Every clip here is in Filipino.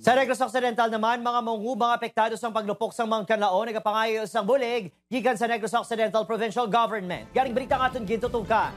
Sa Negros Occidental naman, mga mangubang apektado sa paglupok sa mga kanlaon, nagapangayo sa bulig, gikan sa Negros Occidental Provincial Government. Galing berita nga itong gintutukan.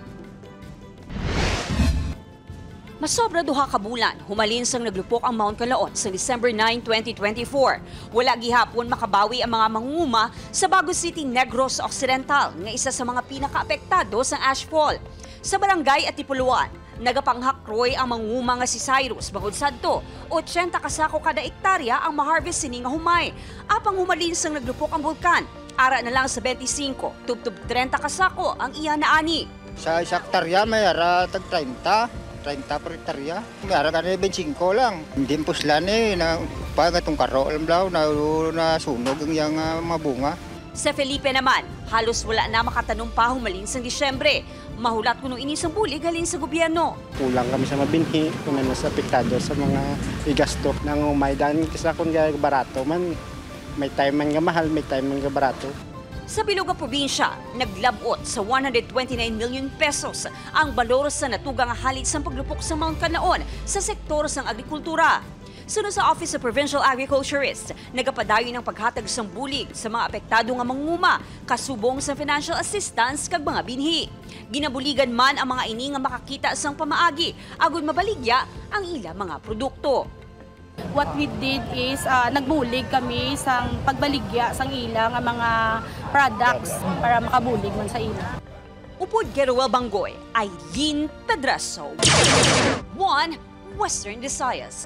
Masobra duha ka bulan, humalin sang naglupok ang Mount Canlaon sa December 9, 2024. Wala gihapon makabawi ang mga mangunguma sa Bago City, Negros Occidental, nga isa sa mga pinakaapektado sa ashfall. Sa barangay at Tipuluan, nagapanghakroy ang mangunguma nga si Cyrus bangod sadto, 80 kasako kada ektarya ang ma-harvest sini nga humay. Apang humalin sang naglupok ang bulkan, ara na lang sa 25, tubtub 30 kasako ang iya na ani. Sa isa hektarya may ara tag 30 per hektarya. May ara kanina 25 lang. Hindi puslan na pagatong karo alam daw na sunog ang yang mabunga. Sa Felipe naman, halos wala na makatanong pa humalin sa Disyembre. Mahulat kuno ini sang bulig halin sa gobyerno. Kulang kami sa mabinhi, kung ano sa apektado sa mga igasto ng umaydan. Kasi kung barato man, may time man nga mahal, may time man nga barato. Sa Biluga Probinsya, naglabot sa 129 million pesos ang balor sa natugang halit sa paglupok sa Mount Canlaon sa sektor sang agrikultura. Sunod sa Office of Provincial Agriculturist, nagapadayon ng paghatag sang bulig sa mga apektado nga manguma, kasubong sa financial assistance kag mga binhi. Ginabuligan man ang mga ini nga makakita sang pamaagi, agud mabaligya ang ila mga produkto. What we did is nagbulig kami sang pagbaligya sang ilang mga products para makabulig man sa ila. Upod Geruel Bangoy, Aileen Pedraso. 1 Western Visayas.